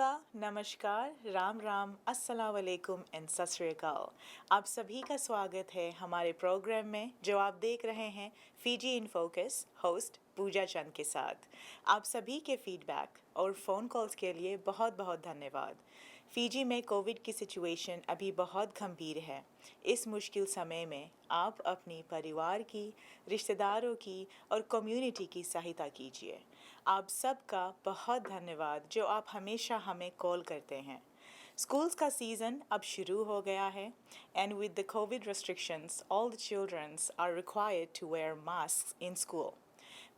Aloha, नमस्कार, राम राम, अस्सलाम वालेकुम एंड सत श्री अकाल। आप सभी का स्वागत है हमारे प्रोग्राम में जो आप देख रहे हैं फीजी इन फोकस होस्ट पूजा चंद के साथ। आप सभी के फीडबैक और फ़ोन कॉल्स के लिए बहुत बहुत धन्यवाद। फीजी में कोविड की सिचुएशन अभी बहुत गंभीर है। इस मुश्किल समय में आप अपनी परिवार की, रिश्तेदारों की और कम्युनिटी की सहायता कीजिए। आप सबका बहुत धन्यवाद जो आप हमेशा हमें कॉल करते हैं। स्कूल्स का सीज़न अब शुरू हो गया है and with the Covid restrictions all the childrens are required to wear masks in school.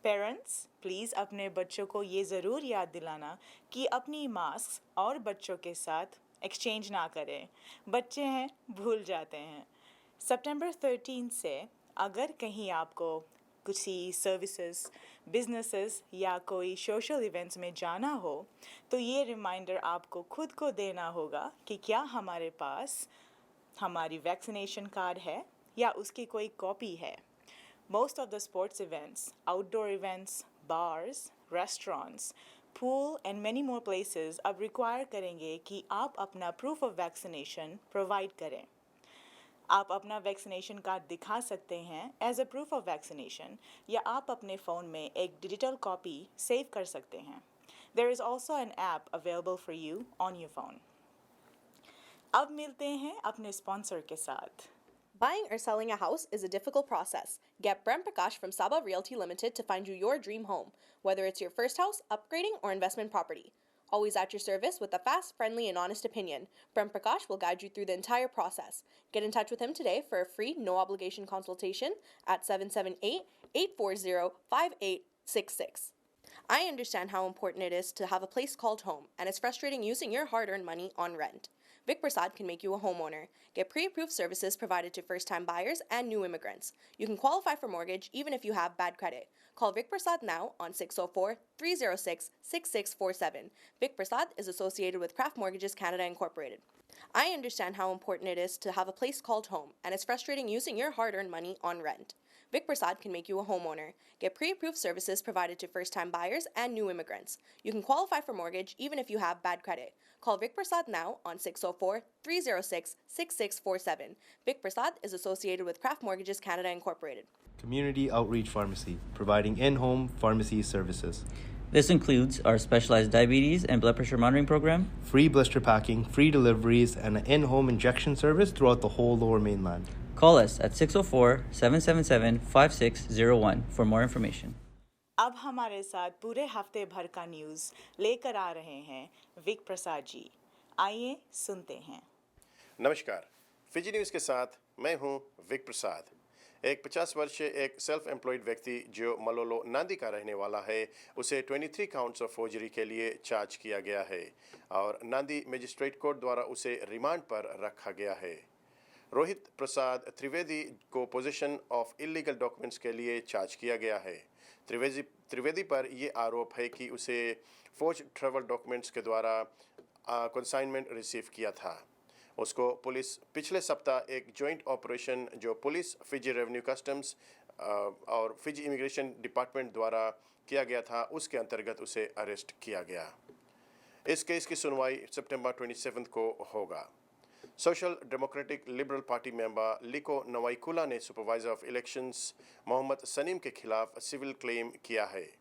Parents please अपने बच्चों को ये ज़रूर याद दिलाना कि अपनी मास्क और बच्चों के साथ एक्सचेंज ना करें। बच्चे हैं, भूल जाते हैं। सितंबर 13 से अगर कहीं आपको किसी सर्विसेज, बिजनेसेस या कोई सोशल इवेंट्स में जाना हो तो ये रिमाइंडर आपको खुद को देना होगा कि क्या हमारे पास हमारी वैक्सीनेशन कार्ड है या उसकी कोई कॉपी है। Most of the sports events, outdoor events, bars, restaurants, pool and many more places अब require करेंगे कि आप अपना proof of vaccination provide करें। आप अपना वैक्सीनेशन कार्ड दिखा सकते हैं as a proof of vaccination या आप अपने फ़ोन में एक डिजिटल कॉपी सेव कर सकते हैं। There is also an app available for you on your phone. अब मिलते हैं अपने स्पॉन्सर के साथ। Buying or selling a house is a difficult process. Get Brent Prakash from Saba Realty Limited to find you your dream home, whether it's your first house, upgrading, or investment property. Always at your service with a fast, friendly, and honest opinion, Brent Prakash will guide you through the entire process. Get in touch with him today for a free, no obligation consultation at 778 840 5866. I understand how important it is to have a place called home, and it's frustrating using your hard earned money on rent. Vic Prasad can make you a homeowner. Get pre-approved services provided to first-time buyers and new immigrants. You can qualify for mortgage even if you have bad credit. Call Vic Prasad now on 604-306-6647. Vic Prasad is associated with Craft Mortgages Canada Incorporated. I understand how important it is to have a place called home, and it's frustrating using your hard-earned money on rent. Vic Prasad can make you a homeowner. Get pre-approved services provided to first-time buyers and new immigrants. You can qualify for mortgage even if you have bad credit. Call Vic Prasad now on 604-306-6647. Vic Prasad is associated with Craft Mortgages Canada Incorporated. Community Outreach Pharmacy, providing in-home pharmacy services. This includes our specialized diabetes and blood pressure monitoring program, Free blister packing, free deliveries, and an in-home injection service throughout the whole Lower Mainland. Call us at 604-777-5601 for more information. अब हमारे साथ पूरे हफ्ते भर का news लेकर आ रहे हैं विक प्रसाद जी। आइए सुनते हैं। नमस्कार, फिजी न्यूज़ के साथ मैं हूं विक प्रसाद। एक 50 वर्षीय एक सेल्फ एम्प्लॉयड व्यक्ति जो मलोलो नांदी का रहने वाला है, उसे 23 काउंट्स ऑफ फोर्जरी के लिए चार्ज किया गया है और नांदी मजिस्ट्रेट कोर्ट द्वारा उसे रिमांड पर रखा गया है। रोहित प्रसाद त्रिवेदी को पोजीशन ऑफ इलीगल डॉक्यूमेंट्स के लिए चार्ज किया गया है। त्रिवेदी पर ये आरोप है कि उसे फौज ट्रैवल डॉक्यूमेंट्स के द्वारा कंसाइनमेंट रिसीव किया था। उसको पुलिस पिछले सप्ताह एक जॉइंट ऑपरेशन जो पुलिस, फिजी रेवेन्यू कस्टम्स और फिजी इमिग्रेशन डिपार्टमेंट द्वारा किया गया था, उसके अंतर्गत उसे अरेस्ट किया गया। इस केस की सुनवाई सितंबर 27 को होगा। Social democratic liberal party member लिको नवाईकुला ने supervisor of elections Mohammed Saneem के खिलाफ सिविल क्लेम किया है।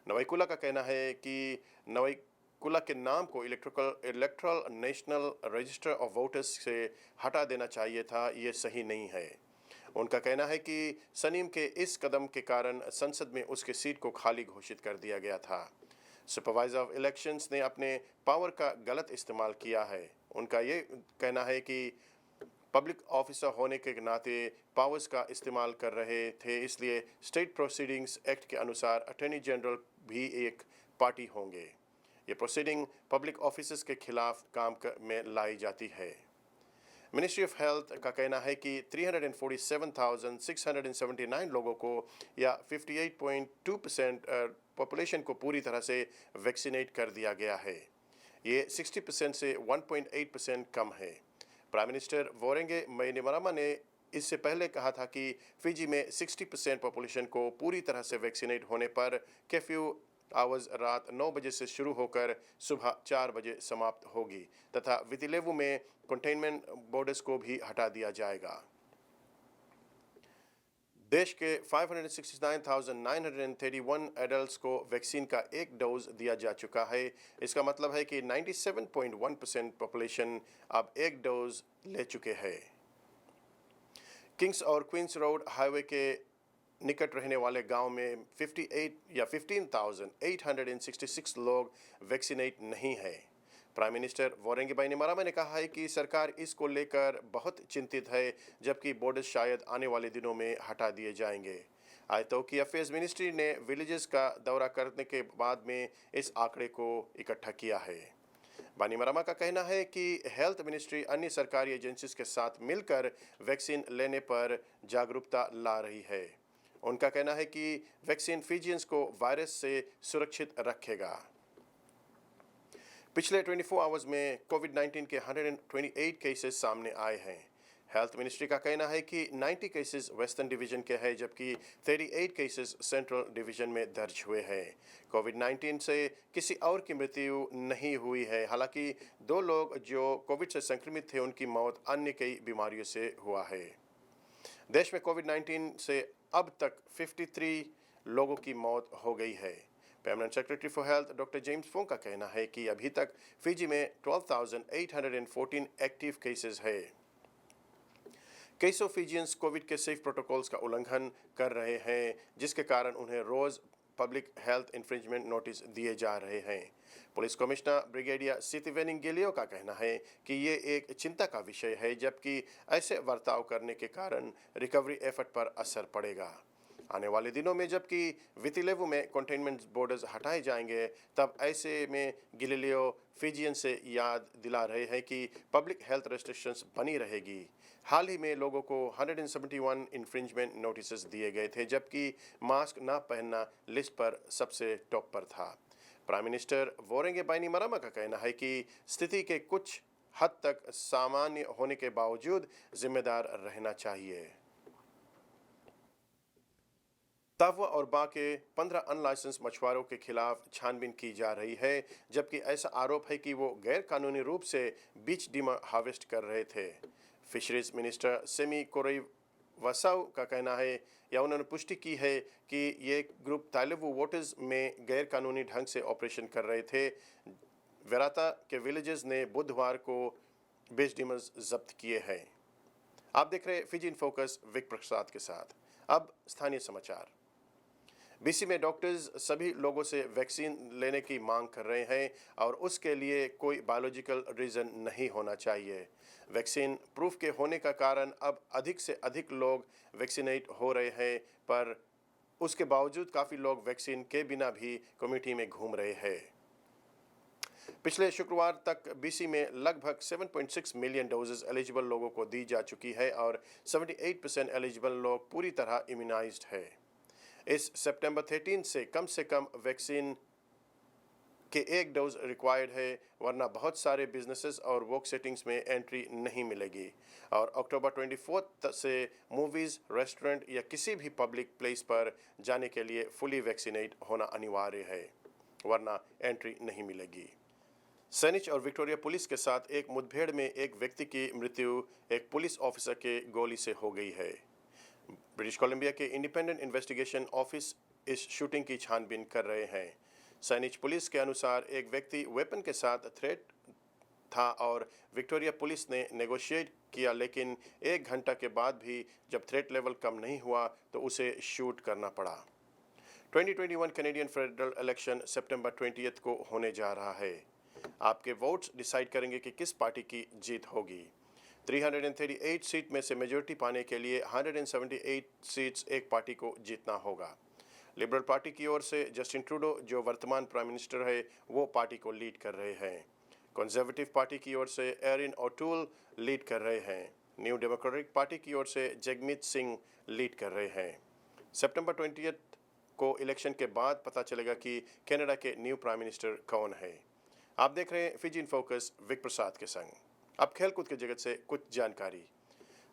नवाईकुला का कहना है कि नवाईकुला के नाम को electoral national register of voters से हटा देना चाहिए था, ये सही नहीं है। उनका कहना है कि सनीम के इस कदम के कारण संसद में उसके सीट को खाली घोषित कर दिया गया था। सुपरवाइजर ऑफ इलेक्शंस ने अपने पावर का गलत इस्तेमाल किया है। उनका ये कहना है कि पब्लिक ऑफिसर होने के नाते पावर्स का इस्तेमाल कर रहे थे, इसलिए स्टेट प्रोसीडिंग्स एक्ट के अनुसार अटॉर्नी जनरल भी एक पार्टी होंगे। ये प्रोसीडिंग पब्लिक ऑफिसर्स के खिलाफ काम में लाई जाती है। मिनिस्ट्री ऑफ हेल्थ का कहना है कि 347,679 लोगों को या 58.2% पॉपुलेशन को पूरी तरह से वैक्सीनेट कर दिया गया है। ये 60% से 1.8% कम है। प्राइम मिनिस्टर वोरेंगे मैनिमरामा ने इससे पहले कहा था कि फिजी में 60% पॉपुलेशन को पूरी तरह से वैक्सीनेट होने पर कर्फ्यू आवर्स रात 9 बजे से शुरू होकर सुबह 4 बजे समाप्त होगी तथा वितिलेवु में कंटेनमेंट बॉर्डर्स को भी हटा दिया जाएगा। देश के 569,931 एडल्ट्स को वैक्सीन का एक डोज दिया जा चुका है। इसका मतलब है कि 97.1% पॉपुलेशन अब एक डोज ले चुके हैं। किंग्स और क्वींस रोड हाईवे के निकट रहने वाले गांव में 15,866 लोग वैक्सीनेट नहीं है। प्राइम मिनिस्टर वोरेंगीबाई निमारामा ने कहा है कि सरकार इसको लेकर बहुत चिंतित है, जबकि बॉर्डर शायद आने वाले दिनों में हटा दिए जाएंगे। आयतो की अफेयर्स मिनिस्ट्री ने विलेजेस का दौरा करने के बाद में इस आंकड़े को इकट्ठा किया है। बानीमरामा का कहना है कि हेल्थ मिनिस्ट्री अन्य सरकारी एजेंसीज के साथ मिलकर वैक्सीन लेने पर जागरूकता ला रही है। उनका कहना है कि वैक्सीन फिजियंस को वायरस से सुरक्षित रखेगा। पिछले 24 आवर्स में कोविड-19 के 128 केसेस सामने आए हैं। हेल्थ मिनिस्ट्री का कहना है कि 90 केसेस वेस्टर्न डिवीजन के हैं, जबकि 38 केसेस सेंट्रल डिवीजन में दर्ज हुए हैं। कोविड-19 से किसी और की मृत्यु नहीं हुई है। हालांकि 2 लोग जो कोविड से संक्रमित थे उनकी मौत अन्य कई बीमारियों से हुआ है। देश में कोविड-19 से अब तक 53 लोगों की मौत हो गई है। Permanent secretary for health doctor James Fong का कहना है कि अभी तक फिजी में 12,814 एक्टिव केसेस है। कई सौ फिजियंस कोविड के सेफ प्रोटोकॉल्स का उल्लंघन कर रहे हैं, जिसके कारण उन्हें रोज पब्लिक हेल्थ इन्फ्रिंजमेंट नोटिस दिए जा रहे हैं। पुलिस कमिश्नर ब्रिगेडियर सितिवेनिंग गिलियो का कहना है कि ये एक चिंता का विषय है, जबकि ऐसे बर्ताव करने के कारण रिकवरी एफर्ट पर असर पड़ेगा। आने वाले दिनों में जबकि वितिलेवु में कंटेनमेंट बॉर्डर्स हटाए जाएंगे, तब ऐसे में गिलियो फिजियन से याद दिला रहे हैं कि पब्लिक हेल्थ रेस्ट्रिक्शंस बनी रहेगी। हाल ही में लोगों को 171 इन्फ्रिंजमेंट नोटिस दिए गए थे, जबकि मास्क न पहनना लिस्ट पर सबसे टॉप पर था। प्राइम मिनिस्टर वोरेंगीबाई निमारामा का कहना है कि स्थिति के कुछ हद तक सामान्य होने के बावजूद जिम्मेदार रहना चाहिए। तावा और बा के 15 अनलाइसेंस मछुआरों के खिलाफ छानबीन की जा रही है, जबकि ऐसा आरोप है कि वो गैर कानूनी रूप से बीच डीमर हार्वेस्ट कर रहे थे। फिशरीज मिनिस्टर सेमी कोरई वसाउ का कहना है या उन्होंने पुष्टि की है कि ये ग्रुप ताइलेवु वाटर्स में गैर कानूनी ढंग से ऑपरेशन कर रहे थे। वेराता के विलेजेस ने बुधवार को बीच डीमर्स जब्त किए हैं। आप देख रहे फिजी इन फोकस विक प्रसाद के साथ। अब स्थानीय समाचार। बीसी में डॉक्टर्स सभी लोगों से वैक्सीन लेने की मांग कर रहे हैं और उसके लिए कोई बायोलॉजिकल रीज़न नहीं होना चाहिए। वैक्सीन प्रूफ के होने का कारण अब अधिक से अधिक लोग वैक्सीनेट हो रहे हैं, पर उसके बावजूद काफ़ी लोग वैक्सीन के बिना भी कम्युनिटी में घूम रहे हैं। पिछले शुक्रवार तक बीसी में लगभग 7.6 मिलियन डोजेस एलिजिबल लोगों को दी जा चुकी है और 78% एलिजिबल लोग पूरी तरह इम्यूनाइज्ड है। इस सितंबर 13 से कम वैक्सीन के एक डोज रिक्वायर्ड है, वरना बहुत सारे बिजनेसेस और वर्क सेटिंग्स में एंट्री नहीं मिलेगी। और अक्टूबर 24 से मूवीज़, रेस्टोरेंट या किसी भी पब्लिक प्लेस पर जाने के लिए फुली वैक्सीनेट होना अनिवार्य है, वरना एंट्री नहीं मिलेगी। सैनिच और विक्टोरिया पुलिस के साथ एक मुठभेड़ में एक व्यक्ति की मृत्यु एक पुलिस ऑफिसर के गोली से हो गई है। ब्रिटिश कोलंबिया के इंडिपेंडेंट इन्वेस्टिगेशन ऑफिस इस शूटिंग की छानबीन कर रहे हैं। सैनिच पुलिस के अनुसार एक व्यक्ति वेपन के साथ थ्रेट था और विक्टोरिया पुलिस ने नेगोशिएट किया, लेकिन 1 घंटा के बाद भी जब थ्रेट लेवल कम नहीं हुआ तो उसे शूट करना पड़ा। 2021 कैनेडियन फेडरल इलेक्शन सितंबर 20 को होने जा रहा है। आपके वोट्स डिसाइड करेंगे कि किस पार्टी की जीत होगी। 338 सीट में से मेजॉरिटी पाने के लिए 178 सीट्स एक पार्टी को जीतना होगा। लिबरल पार्टी की ओर से जस्टिन ट्रूडो, जो वर्तमान प्राइम मिनिस्टर है, वो पार्टी को लीड कर रहे हैं। कंजर्वेटिव पार्टी की ओर से एरिन ओटूल लीड कर रहे हैं। न्यू डेमोक्रेटिक पार्टी की ओर से जगमीत सिंह लीड कर रहे हैं। सितंबर 20 को इलेक्शन के बाद पता चलेगा कि कनाडा के न्यू प्राइम मिनिस्टर कौन है। आप देख रहे हैं फिजी इन फोकस विक प्रसाद के संग। अब खेलकूद के जगत से कुछ जानकारी।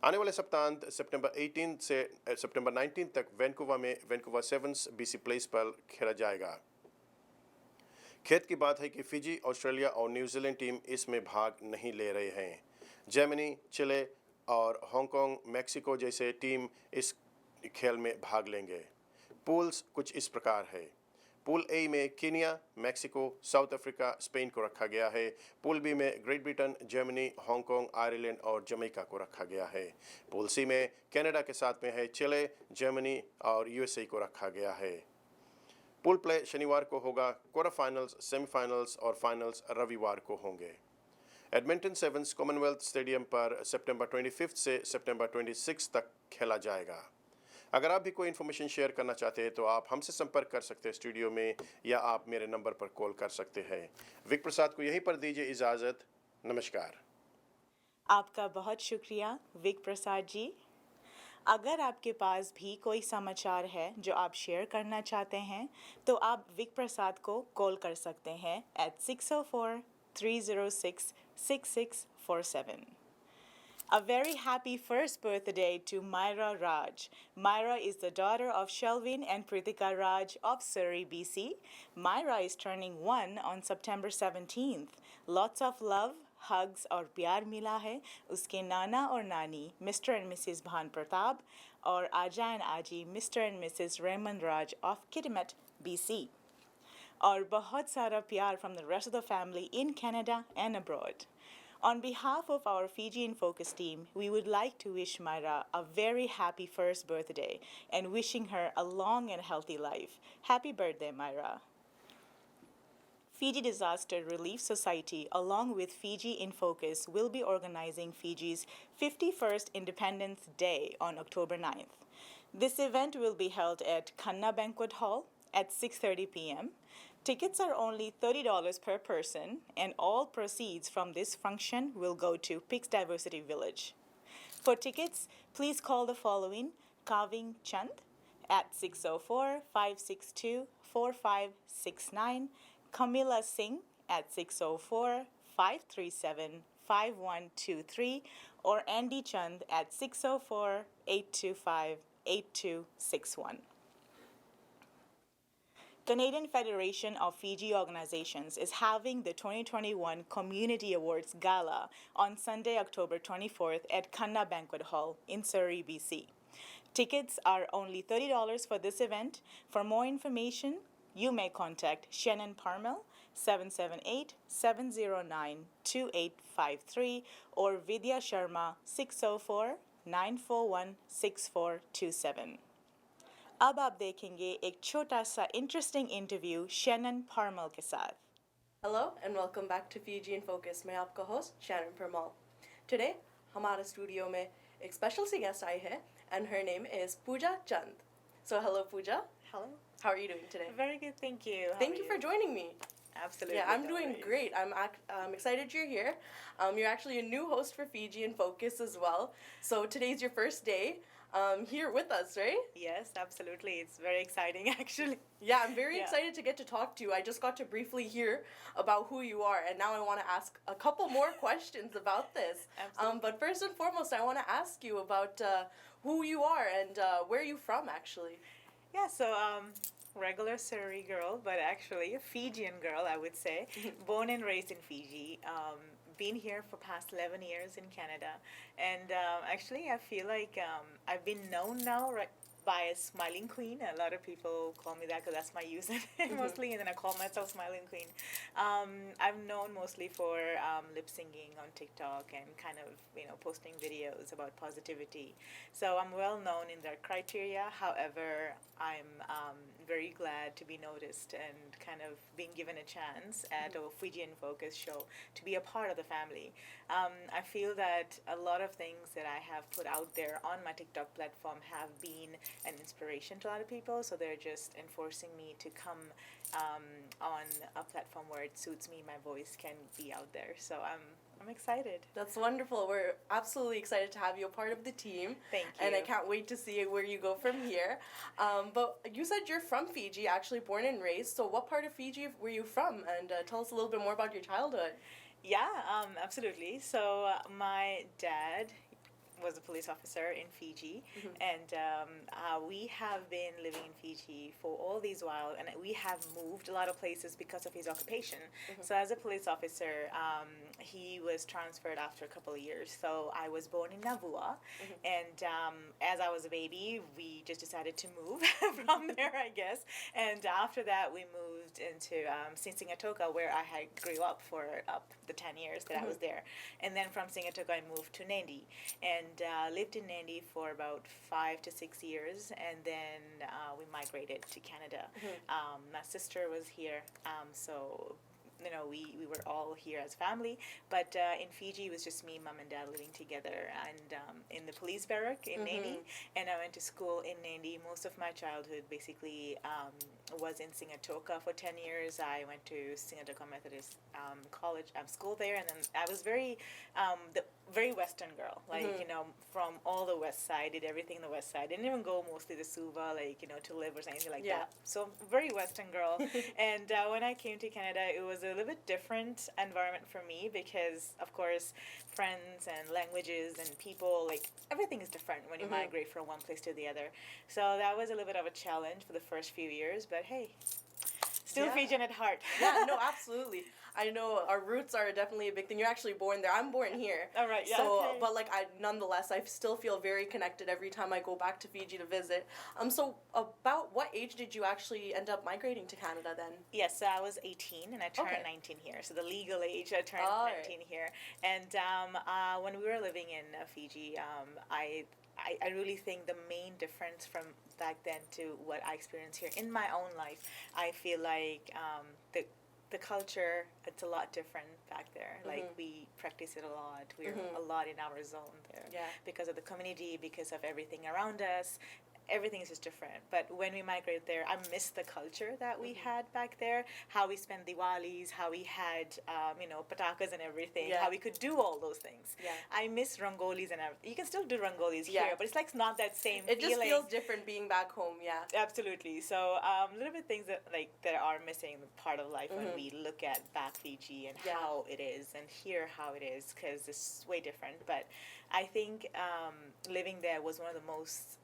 आने वाले सप्ताहांत सितंबर 18 से सितंबर 19 तक वैंकूवर में वैंकूवर सेवन्स बीसी प्लेस पर खेला जाएगा। खेत की बात है कि फिजी, ऑस्ट्रेलिया और न्यूजीलैंड टीम इसमें भाग नहीं ले रहे हैं। जर्मनी, चिले और हांगकांग, मेक्सिको जैसे टीम इस खेल में भाग लेंगे। पूल्स कुछ इस प्रकार है। पूल ए में Kenya, Mexico, south Africa, Spain को रखा गया है। पूल बी में great Britain, Germany, Hong Kong, Ireland और जमैका को रखा गया है। पूल सी में कनाडा के साथ में है चिले, जर्मनी और यूएसए को रखा गया है। पूल प्ले शनिवार को होगा। क्वार्टर फाइनल्स, सेमीफाइनल्स और फाइनल्स रविवार को होंगे। एडमिंटन सेवंस कॉमनवेल्थ स्टेडियम पर सितंबर 25 से सितंबर 26 तक खेला जाएगा। अगर आप भी कोई इन्फॉर्मेशन शेयर करना चाहते हैं तो आप हमसे संपर्क कर सकते हैं स्टूडियो में, या आप मेरे नंबर पर कॉल कर सकते हैं। विक प्रसाद को यहीं पर दीजिए इजाज़त। नमस्कार। आपका बहुत शुक्रिया विक प्रसाद जी। अगर आपके पास भी कोई समाचार है जो आप शेयर करना चाहते हैं तो आप विक प्रसाद को कॉल कर सकते हैं at 604-306-6647. A very happy first birthday to Myra Raj. Myra is the daughter of Shelvin and Pritika Raj of Surrey, BC. Myra is turning 1 on September 17th. Lots of love, hugs और प्यार मिला है उसके नाना और नानी mister and Mrs भान प्रताप और आजा एंड आजी मिस्टर एंड मिसेस रेमन राज ऑफ किटमेट, BC. और बहुत सारा प्यार from the rest of the family in Canada and abroad. On behalf of our Fiji in Focus team, we would like to wish Myra a very happy first birthday and wishing her a long and healthy life. Happy birthday, Myra. Fiji Disaster Relief Society, along with Fiji in Focus, will be organizing Fiji's 51st Independence Day on October 9th. This event will be held at Kanna Banquet Hall at 6:30 p.m. Tickets are only $30 per person, and all proceeds from this function will go to Pix Diversity Village. For tickets, please call the following: Kaving Chand at 604-562-4569, Camilla Singh at 604-537-5123, or Andy Chand at 604-825-8261. Canadian Federation of Fiji Organizations is having the 2021 Community Awards Gala on Sunday, October 24th at Kanna Banquet Hall in Surrey, BC. Tickets are only $30 for this event. For more information, you may contact Shannon Parmel, 778-709-2853, or Vidya Sharma, 604-941-6427. अब आप देखेंगे एक छोटा सा interesting interview Shannon पार्मल के साथ. Hello and welcome back to Fiji in Focus. मैं आपका host Shannon Parmal. Today, हमारे स्टूडियो में एक special सी guest आई है and her name is Pooja Chand. So hello Pooja. Hello. How are you doing today? Very good, thank you. Thank you for joining me. Absolutely. Yeah, I'm doing great. I'm excited you're here. You're actually a new host for Fiji in Focus as well. So today's your first day here with us, right? Yes, absolutely. It's very exciting actually. Yeah, I'm very excited to get to talk to you. I just got to briefly hear about who you are, and now I want to ask a couple more questions about this. Absolutely. But first and foremost, I want to ask you about who you are and where you from, actually. Yeah, so regular Surrey girl, but actually a Fijian girl, I would say. Born and raised in Fiji. Been here for past 11 years in Canada, and actually I feel like I've been known now by a Smiling Queen. A lot of people call me that because that's my username mostly, and then I call myself Smiling Queen. I'm known mostly for lip singing on TikTok and kind of posting videos about positivity. So I'm well known in that criteria. However, I'm very glad to be noticed and kind of being given a chance at a Fijian Focus show to be a part of the family. I feel that a lot of things that I have put out there on my TikTok platform have been an inspiration to a lot of people, so they're just enforcing me to come on a platform where it suits me, my voice can be out there. So I'm excited. That's wonderful. We're absolutely excited to have you a part of the team. Thank you. And I can't wait to see where you go from here. But you said you're from Fiji, actually born and raised. So what part of Fiji were you from? And tell us a little bit more about your childhood. Yeah, absolutely. So my dad was a police officer in Fiji, and we have been living in Fiji for all these while, and we have moved a lot of places because of his occupation. So as a police officer, he was transferred after a couple of years. So I was born in Navua, and as I was a baby, we just decided to move from there, I guess. And after that, we moved into Singatoka, where I had grew up for the 10 years that I was there. And then from Singatoka, I moved to Nandi, and lived in Nandi for about 5 to 6 years, and then we migrated to Canada. My sister was here, so we were all here as family, but in Fiji it was just me, mom and dad living together, and in the police barrack in Nandi, and I went to school in Nandi. Most of my childhood basically was in Singatoka for 10 years. I went to Singatoka Methodist College, school there, and then I was very Western girl, like, from all the West Side, did everything in the West Side. Didn't even go mostly to Suva, like, to live or anything like that. So very Western girl. And when I came to Canada, it was a little bit different environment for me because, of course, friends and languages and people, like, everything is different when you migrate from one place to the other. So that was a little bit of a challenge for the first few years, but hey, still Fijian at heart. Yeah, no, absolutely. I know our roots are definitely a big thing. You're actually born there. I'm born here. All right, yeah. So, okay. but nonetheless, I still feel very connected every time I go back to Fiji to visit. So about what age did you actually end up migrating to Canada then? Yes, so I was 18 and I turned 19 here. So the legal age, I turned 19 here. And when we were living in Fiji, I really think the main difference from back then to what I experienced here in my own life, I feel like the culture, it's a lot different back there. Like, we practice it a lot. We're a lot in our zone there. Yeah. Because of the community, because of everything around us. Everything is just different. But when we migrated there, I miss the culture that we had back there. How we spent Diwalis, how we had, patakas and everything. Yeah. How we could do all those things. Yeah. I miss rangolis and everything. You can still do rangolis here, but it's like not that same It feeling. just feels different being back home, yeah. Absolutely. So little bit things that are missing part of life when we look at back Fiji and how it is, and here how it is, because it's way different. But I think living there was one of the most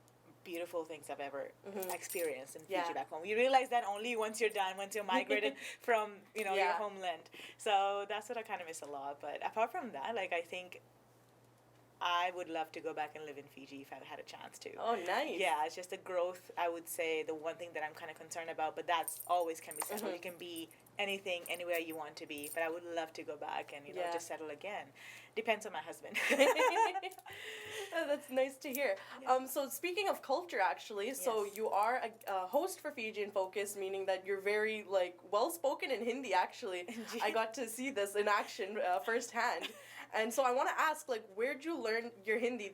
beautiful things I've ever experienced in Fiji back home. You realize that only once you're done, once you're migrated from your homeland. So that's what I kind of miss a lot. But apart from that, I think I would love to go back and live in Fiji if I had a chance to. Oh, nice. Yeah, it's just the growth, I would say, the one thing that I'm kind of concerned about, but that's always can be settled. You can be anything, anywhere you want to be, but I would love to go back and, just settle again. Depends on my husband. Oh, that's nice to hear. Yeah. So speaking of culture, actually, so you are a host for Fiji in Focus, meaning that you're very, well-spoken in Hindi, actually. I got to see this in action firsthand. And so I want to ask, where'd you learn your Hindi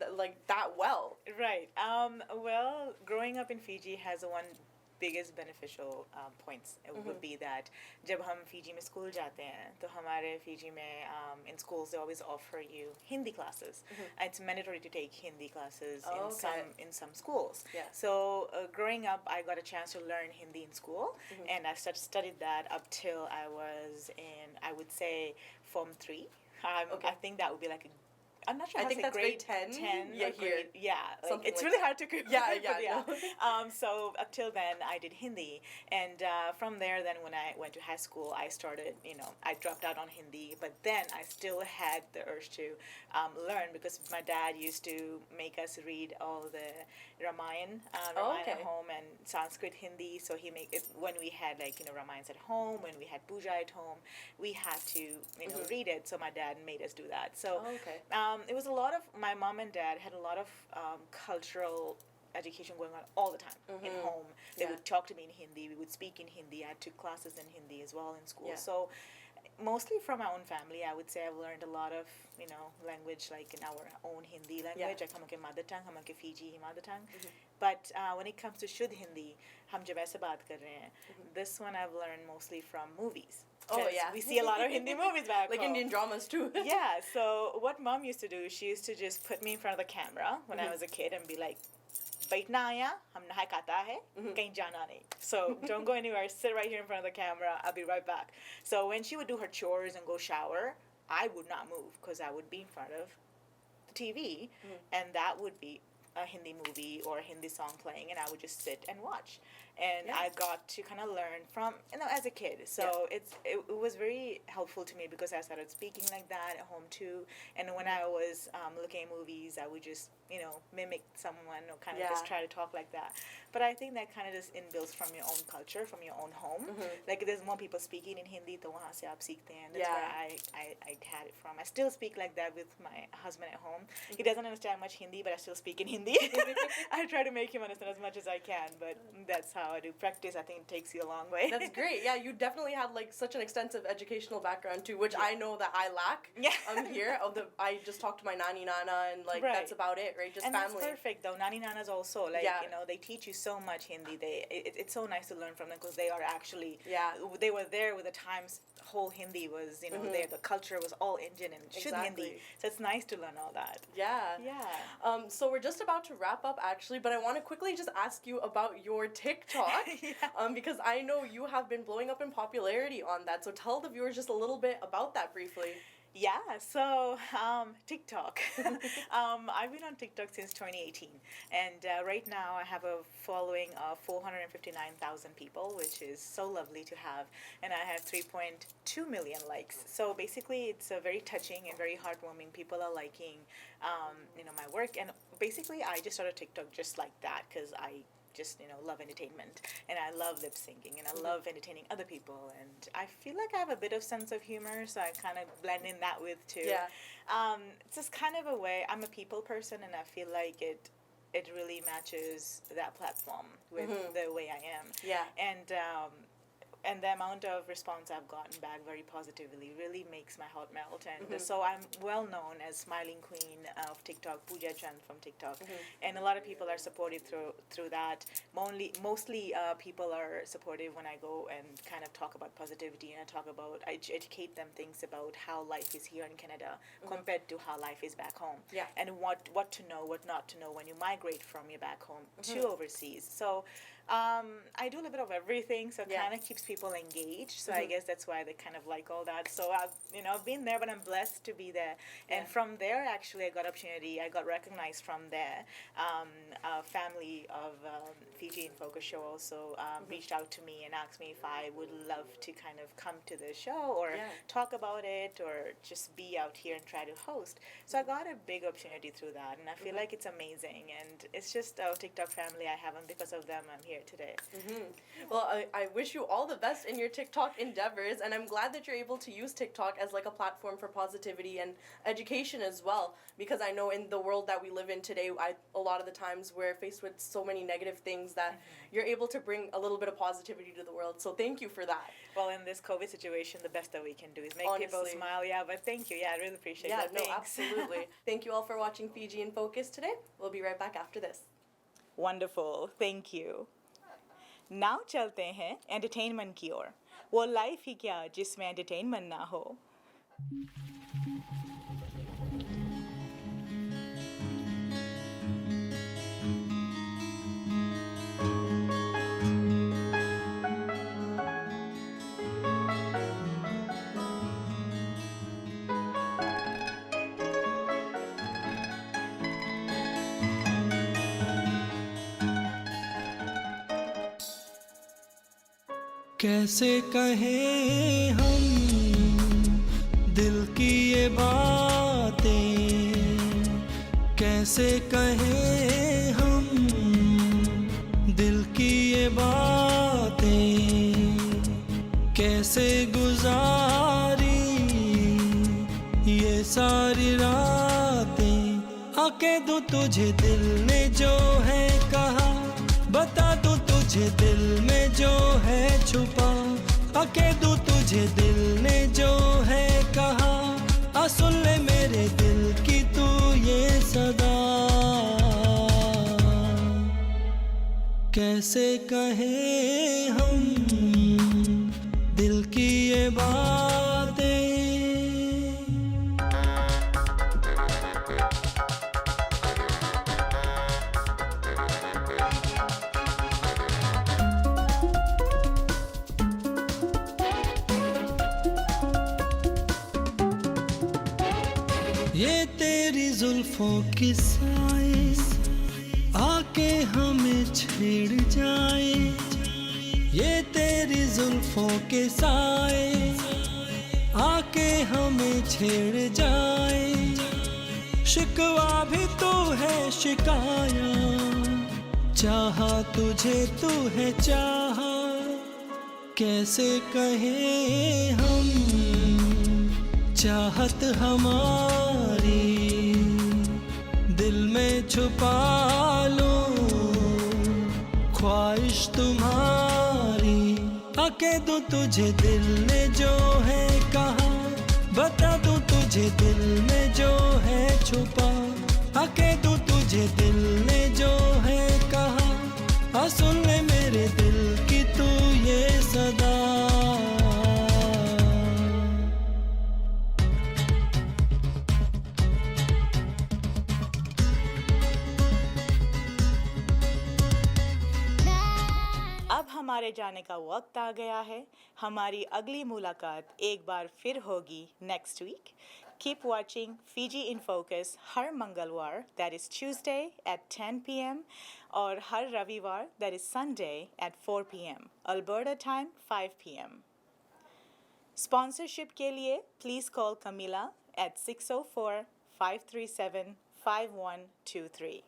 that well? Right. Well, growing up in Fiji has one biggest beneficial points. It would be that जब हम Fiji में school जाते हैं तो हमारे Fiji में in schools they always offer you Hindi classes. It's mandatory to take Hindi classes in some schools. Yeah. So growing up, I got a chance to learn Hindi in school, and I studied that up till I was in, I would say, Form 3. I think that would be I'm not sure. I how to think say that's grade 10. Yeah, Here. grade, yeah. Something It's like really that. hard to compare. Yeah. So up till then, I did Hindi, and from there, then when I went to high school, I started. I dropped out on Hindi, but then I still had the urge to learn because my dad used to make us read all the Ramayana at home and Sanskrit Hindi. So he made it when we had Ramayans at home, when we had puja at home, we had to read it. So my dad made us do that. So. It was a lot of, my mom and dad had a lot of cultural education going on all the time in home. They would talk to me in Hindi, we would speak in Hindi. I took classes in Hindi as well in school. So mostly from my own family, I would say I've learned a lot of, language in our own Hindi language. Like हम mother tongue, हम Fiji mother tongue. But when it comes to Shuddh Hindi, हम जब ऐसे बात कर रहे हैं, this one I've learned mostly from movies. Oh, yeah. We see a lot of Hindi movies back home. Indian dramas, too. Yeah, so what mom used to do, she used to just put me in front of the camera when I was a kid and be like, बैठना आया, हम नहाए खाता है, कहीं जाना नहीं. So don't go anywhere, sit right here in front of the camera, I'll be right back. So when she would do her chores and go shower, I would not move because I would be in front of the TV, and that would be a Hindi movie or a Hindi song playing, and I would just sit and watch. And I got to kind of learn from, as a kid. So it was very helpful to me because I started speaking like that at home too. And when I was looking at movies, I would just, mimic someone or kind of just try to talk like that. But I think that kind of just inbuilds from your own culture, from your own home. Like there's more people speaking in Hindi, तो वहाँ से आप सीखते हैं. That's where I had it from. I still speak like that with my husband at home. He doesn't understand much Hindi, but I still speak in Hindi. I try to make him understand as much as I can, but that's how I do practice. I think it takes you a long way. That's great. Yeah, you definitely have like such an extensive educational background too, which I know that I lack. Here, I just talk to my nani nana and like that's about it, right? Just and family. That's perfect though. Nani nanas also like they teach you so much Hindi. It's so nice to learn from them because they are actually they were there with the times. Whole Hindi was there. The culture was all Indian and Hindi. So it's nice to learn all that. So we're just about to wrap up actually, but I want to quickly just ask you about your TikTok because I know you have been blowing up in popularity on that. So tell the viewers just a little bit about that briefly. Yeah, so TikTok. I've been on TikTok since 2018, and right now I have a following of 459,000 people, which is so lovely to have, and I have 3.2 million likes. So basically, it's very touching and very heartwarming. People are liking, my work, and basically, I just started TikTok just like that because I just love entertainment, and I love lip syncing, and I love entertaining other people, and I feel like I have a bit of sense of humor, so I kind of blend in that with too. It's just kind of a way. I'm a people person, and I feel like it really matches that platform with the way I am. And the amount of response I've gotten back very positively really makes my heart melt. And so I'm well known as Smiling Queen of TikTok, Pooja Chand from TikTok. And a lot of people are supportive through that. Mostly people are supportive when I go and kind of talk about positivity, and I educate them things about how life is here in Canada compared to how life is back home. And what to know, what not to know when you migrate from your back home to overseas. So I do a little bit of everything, so it kind of keeps people engaged. So I guess that's why they kind of like all that. So I've been there, but I'm blessed to be there. And from there, actually, I got recognized from there. A family of Fiji in Focus show also reached out to me and asked me if I would love to kind of come to the show or talk about it or just be out here and try to host. So I got a big opportunity through that, and I feel like it's amazing. And it's just a TikTok family I have, and because of them, I'm here today. Well, I wish you all the best in your TikTok endeavors, and I'm glad that you're able to use TikTok as like a platform for positivity and education as well, because I know in the world that we live in today, a lot of the times we're faced with so many negative things that you're able to bring a little bit of positivity to the world. So thank you for that. Well, in this COVID situation, the best that we can do is make people smile. But thank you. I really appreciate that. No, absolutely. Thank you all for watching Fiji in Focus today. We'll be right back after this. Wonderful. Thank you. Now चलते हैं entertainment की ओर. वो life ही क्या जिसमें entertainment ना हो. कैसे कहें हम दिल की ये बातें, कैसे कहें हम दिल की ये बातें, कैसे गुजारी ये सारी रातें. आके दूं तुझे दिल ने जो है कहा, बता दूं तुझे दिल में जो है छुपा. आके दूं तुझे दिल ने जो है कहा, आ सुन ले मेरे दिल की तू ये सदा. कैसे कहें हम दिल की ये बातें. ये तेरी जुल्फों की साए आके हमें छेड़ जाए, ये तेरी जुल्फों के साए आके हमें छेड़ जाए। शिकवा भी तू है शिकाया, चाहा तुझे तू है चाहा, कैसे कहे हम चाहत हमारी दिल में छुपा लो ख्वाहिश तुम्हारी। आके दूं तुझे दिल ने जो है कहा, बता दूं तुझे दिल में जो है छुपा। आके दूं तुझे दिल ने जो है कहा, आ सुन ले मेरे दिल की तू ये सदा। अब हमारे जाने का वक्त आ गया है। हमारी अगली मुलाकात एक बार फिर होगी next week. Keep watching Fiji in focus हर मंगलवार that is Tuesday at 10 p.m. और हर रविवार that is Sunday at 4 p.m. Alberta time 5 p.m. Sponsorship के लिए प्लीज़ कॉल कमीला एट 604-537-5123।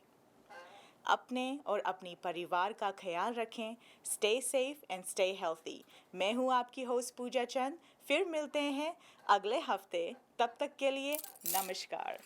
अपने और अपनी परिवार का ख्याल रखें। Stay safe and stay healthy. मैं हूँ आपकी होस्ट पूजा चंद। फिर मिलते हैं अगले हफ्ते। तब तक के लिए नमस्कार।